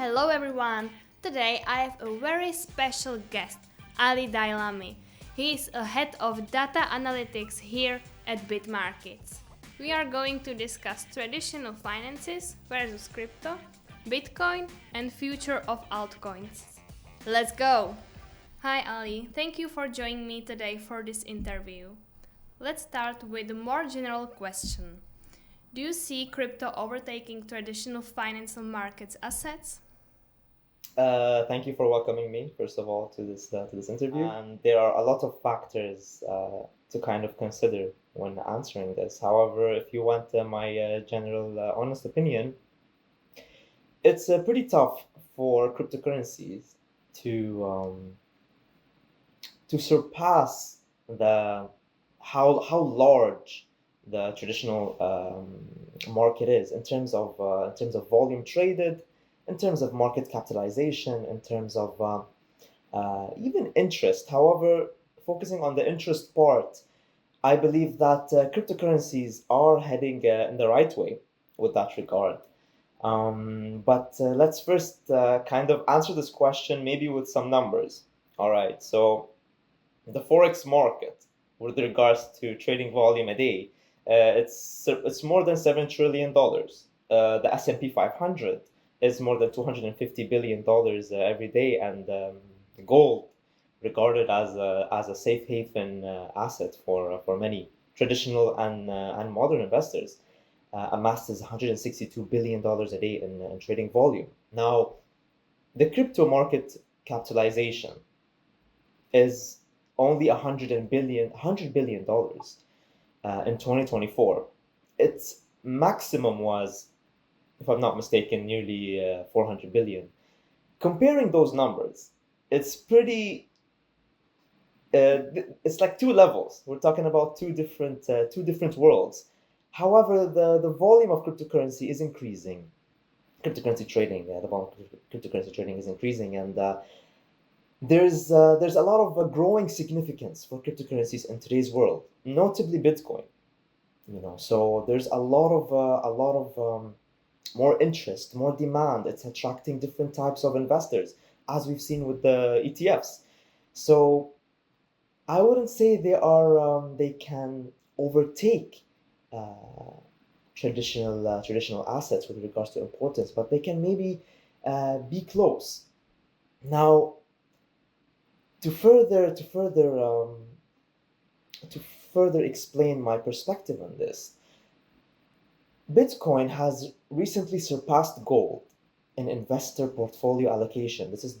Hello everyone! Today I have a very special guest, Ali Daylami. He is a head of data analytics here at BITmarkets. We are going to discuss traditional finances versus crypto, Bitcoin, and future of altcoins. Let's go! Hi Ali, thank you for joining me today for this interview. Let's start with a more general question. Do you see crypto overtaking traditional financial markets assets? Thank you for welcoming me, first of all, to this interview. There are a lot of factors to kind of consider when answering this. However, if you want my general honest opinion, it's pretty tough for cryptocurrencies to um, to surpass the how large the traditional market is in terms of volume traded, in terms of market capitalization, in terms of even interest. However, focusing on the interest part, I believe that cryptocurrencies are heading in the right way with that regard. But let's first kind of answer this question maybe with some numbers. All right, so the forex market with regards to trading volume a day, it's more than $7 trillion. The S&P 500 is more than $250 billion every day, and gold regarded as a safe haven asset for many traditional and modern investors amasses $162 billion a day in trading volume. Now, the crypto market capitalization is only $100 billion in 2024. Its maximum was, if I'm not mistaken, nearly 400 billion. Comparing those numbers, it's pretty. It's like two levels. We're talking about two different worlds. However, the volume of cryptocurrency is increasing. Cryptocurrency trading, the volume of cryptocurrency trading is increasing, and there's a lot of growing significance for cryptocurrencies in today's world, notably Bitcoin. So there's a lot of more interest, more demand. It's attracting different types of investors, as we've seen with the ETFs. So I wouldn't say they can overtake uh, traditional assets with regards to importance, but they can maybe be close. Now, to further to further to further explain my perspective on this, Bitcoin has recently surpassed gold in investor portfolio allocation. This is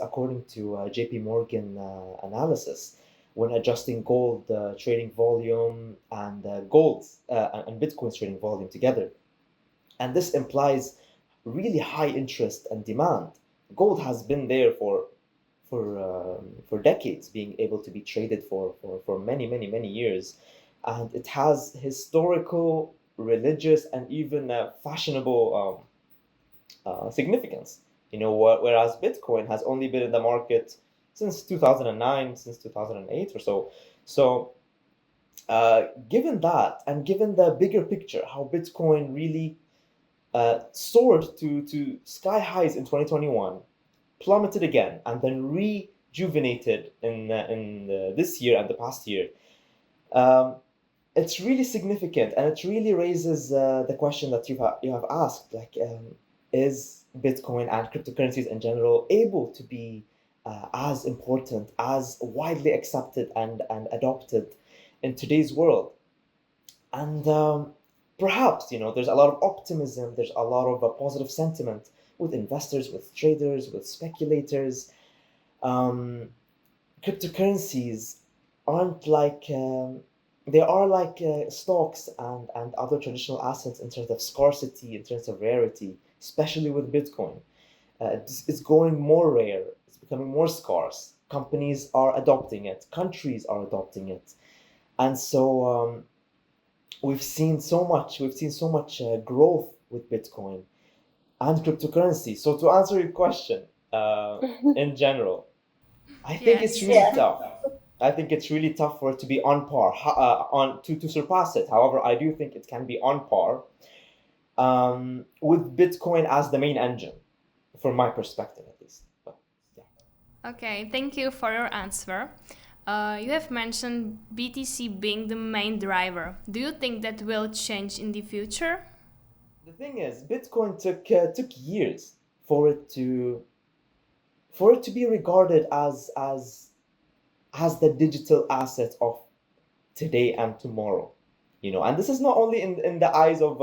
according to JP Morgan analysis when adjusting gold trading volume and and Bitcoin's trading volume together. And this implies really high interest and demand. Gold has been there for decades, being able to be traded for many years, and it has historical, religious, and even fashionable significance. Whereas Bitcoin has only been in the market since 2009, since 2008 or so. So, given that, and given the bigger picture, how Bitcoin really soared to sky highs in 2021, plummeted again, and then rejuvenated in this year and the past year. Um, it's really significant, and it really raises the question that you have asked, like, is Bitcoin and cryptocurrencies in general able to be as important, as widely accepted and adopted in today's world? And perhaps, there's a lot of optimism, there's a lot of positive sentiment with investors, with traders, with speculators. Um, Cryptocurrencies aren't like they are like stocks and other traditional assets in terms of scarcity, in terms of rarity, especially with Bitcoin. It's going more rare, it's becoming more scarce. Companies are adopting it, countries are adopting it. And so we've seen so much growth with Bitcoin and cryptocurrency. So to answer your question, in general, I think it's Yes. really tough. I think it's really tough for it to be on par, on to surpass it. However, I do think it can be on par with Bitcoin as the main engine from my perspective at least. But yeah. Okay, thank you for your answer. You have mentioned BTC being the main driver. Do you think that will change in the future? The thing is, Bitcoin took years for it to be regarded as the digital asset of today and tomorrow. And this is not only in the eyes of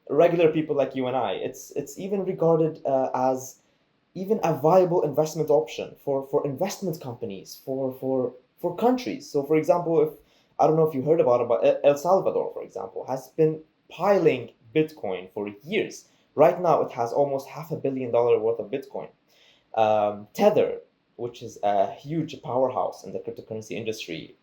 regular people like you and I. It's even regarded as even a viable investment option for investment companies, for countries. So, for example, if I don't know if you heard about El Salvador, for example, has been piling Bitcoin for years. Right now, it has almost $500 million worth of Bitcoin. Tether, which is a huge powerhouse in the cryptocurrency industry,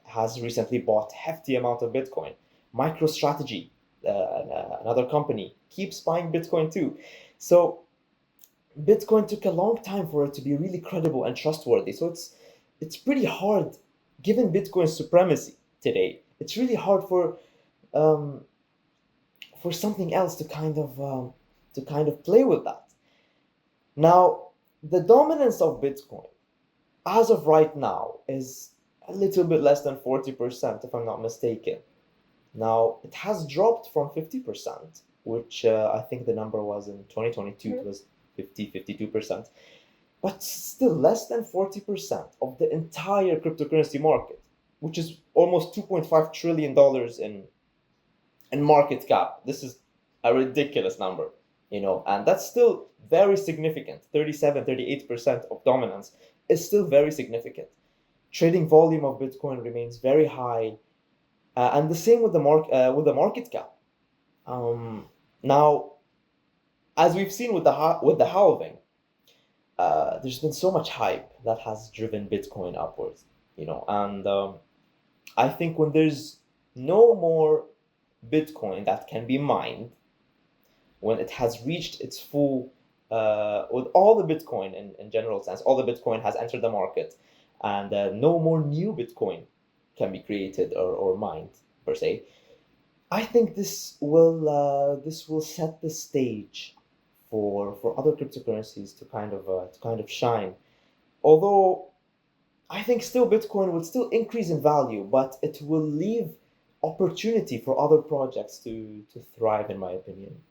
has recently bought hefty amount of Bitcoin. MicroStrategy, another company, keeps buying Bitcoin too. So Bitcoin took a long time for it to be really credible and trustworthy. So it's pretty hard, given Bitcoin's supremacy today. It's really hard um, for something else to kind of play with that. Now, the dominance of Bitcoin, as of right now, is a little bit less than 40%, if I'm not mistaken. Now, it has dropped from 50%, which I think the number was in 2022, it was 52%, but still less than 40% of the entire cryptocurrency market, which is almost $2.5 trillion in market cap. This is a ridiculous number, and that's still very significant. 38% of dominance is still very significant. Trading volume of Bitcoin remains very high, and the same with the market cap. Now, as we've seen with the halving, there's been so much hype that has driven Bitcoin upwards, and I think when there's no more Bitcoin that can be mined, when it has reached its full, with all the Bitcoin in general sense, all the Bitcoin has entered the market, and no more new Bitcoin can be created or mined per se. I think this will set the stage for other cryptocurrencies to kind of shine. Although I think still Bitcoin will still increase in value, but it will leave opportunity for other projects to thrive, in my opinion.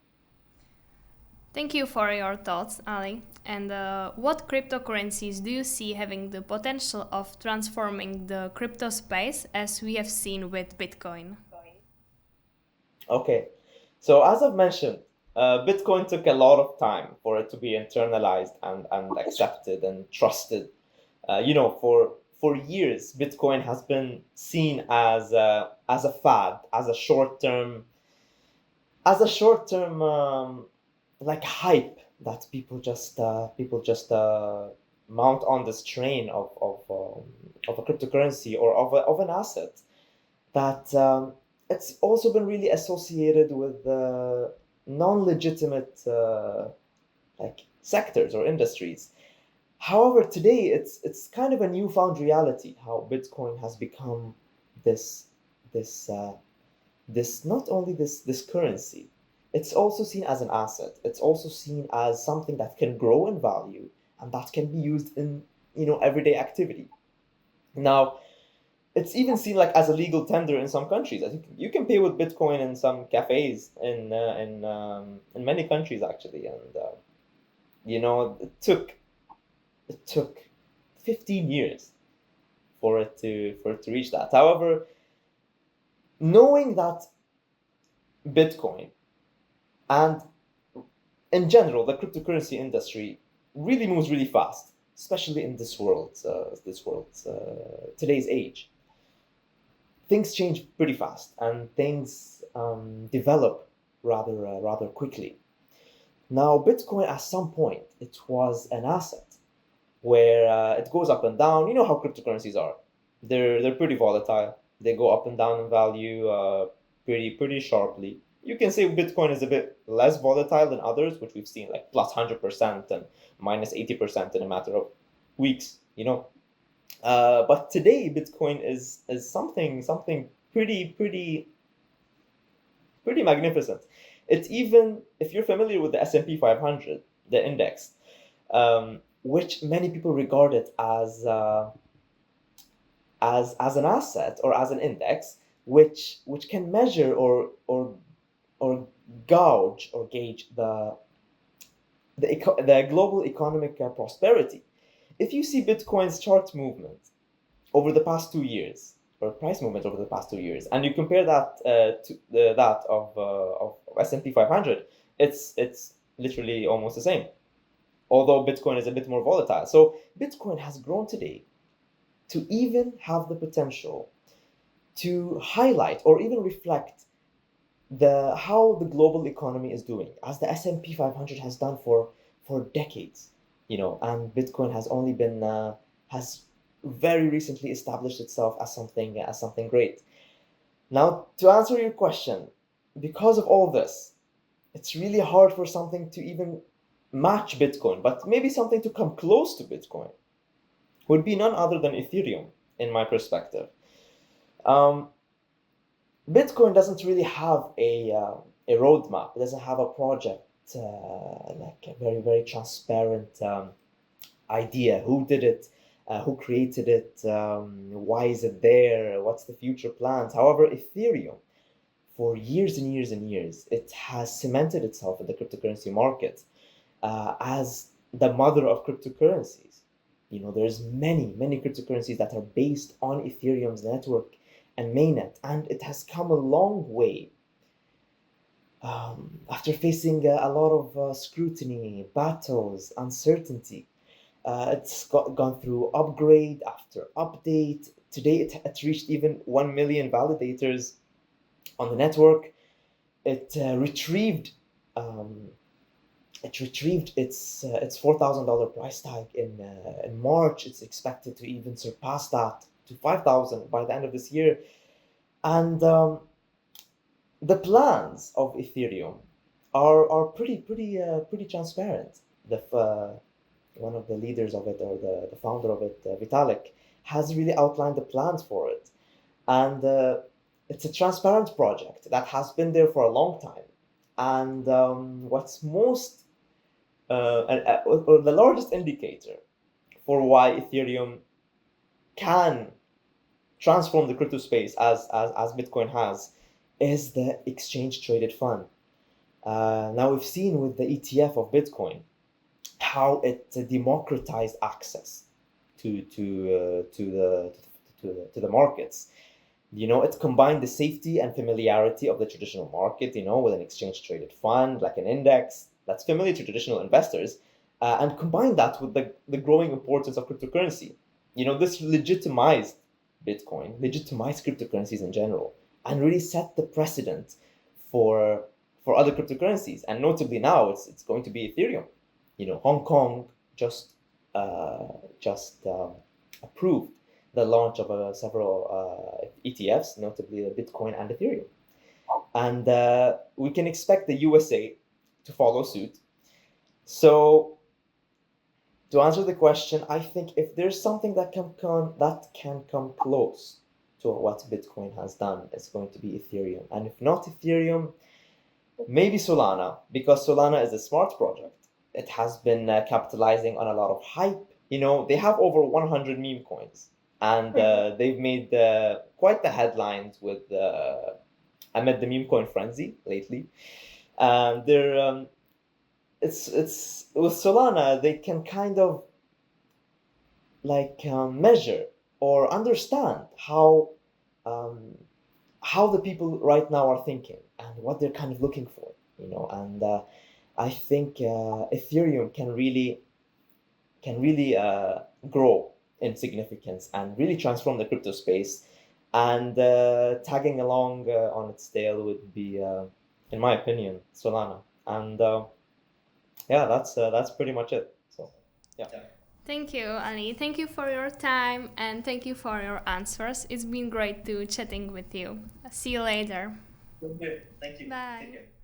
Thank you for your thoughts, Ali. And what cryptocurrencies do you see having the potential of transforming the crypto space as we have seen with Bitcoin? Okay, so as I've mentioned, Bitcoin took a lot of time for it to be internalized and accepted and trusted. For years, Bitcoin has been seen as a fad, as a short term like hype that people just mount on this train of a cryptocurrency or of an asset that it's also been really associated with non-legitimate like sectors or industries. However, today it's kind of a newfound reality how Bitcoin has become this this not only this currency, it's also seen as an asset. It's also seen as something that can grow in value and that can be used in everyday activity. Now, it's even seen like as a legal tender in some countries. I think you can pay with Bitcoin in some cafes in many countries actually, and it took 15 years for it to reach that. However, knowing that Bitcoin and in general the cryptocurrency industry really moves really fast, especially in today's age. Things change pretty fast and things develop rather quickly. Now, Bitcoin at some point it was an asset where it goes up and down. You know how cryptocurrencies are. They're pretty volatile. They go up and down in value pretty sharply. You can say Bitcoin is a bit less volatile than others, which we've seen like plus 100% and minus 80% in a matter of weeks. But today Bitcoin is something pretty magnificent. It's even, if you're familiar with the S&P 500, the index, which many people regard it as an asset or as an index, which can measure or gauge the global economic prosperity. If you see Bitcoin's chart movement over the past 2 years, or price movement over the past 2 years, and you compare that to that of S&P 500, it's literally almost the same. Although Bitcoin is a bit more volatile, so Bitcoin has grown today to even have the potential to highlight or even reflect how the global economy is doing, as the S&P 500 has done for decades, and Bitcoin has only been has very recently established itself as something great. Now, to answer your question, because of all this, it's really hard for something to even match Bitcoin, but maybe something to come close to Bitcoin would be none other than Ethereum, in my perspective. Um, Bitcoin doesn't really have a roadmap. It doesn't have a project, like a very, very transparent idea. Who did it? Who created it? Why is it there? What's the future plans? However, Ethereum, for years and years and years, it has cemented itself in the cryptocurrency market as the mother of cryptocurrencies. There's many cryptocurrencies that are based on Ethereum's network and mainnet, and it has come a long way. After facing a lot of scrutiny, battles, uncertainty, it's gone through upgrade after update. Today, it reached even 1 million validators on the network. It retrieved its $4,000 price tag in March. It's expected to even surpass that to 5,000 by the end of this year. And the plans of Ethereum are pretty transparent. One of the leaders of it, or the founder of it, Vitalik, has really outlined the plans for it, and it's a transparent project that has been there for a long time. And what's most or the largest indicator for why Ethereum can transform the crypto space as Bitcoin has is the exchange traded fund. Now we've seen with the ETF of Bitcoin how it democratized access to the markets. It combined the safety and familiarity of the traditional market, with an exchange traded fund like an index that's familiar to traditional investors, and combined that with the growing importance of cryptocurrency. This legitimized Bitcoin, legitimized cryptocurrencies in general, and really set the precedent for other cryptocurrencies. And notably now, it's going to be Ethereum. Hong Kong just approved the launch of several ETFs, notably the Bitcoin and Ethereum. And we can expect the USA to follow suit. So, to answer the question, I think if there's something that can come close to what Bitcoin has done, it's going to be Ethereum. And if not Ethereum, maybe Solana, because Solana is a smart project. It has been capitalizing on a lot of hype. They have over 100 meme coins, and they've made quite the headlines amid the meme coin frenzy lately. It's with Solana, they can kind of measure or understand how the people right now are thinking and what they're kind of looking for, and I think Ethereum can really grow in significance and really transform the crypto space. And tagging along on its tail would be, in my opinion, Solana. And yeah, that's pretty much it. So yeah. Thank you, Ali. Thank you for your time and thank you for your answers. It's been great to chatting with you. See you later. Okay, thank you. Bye. Take care.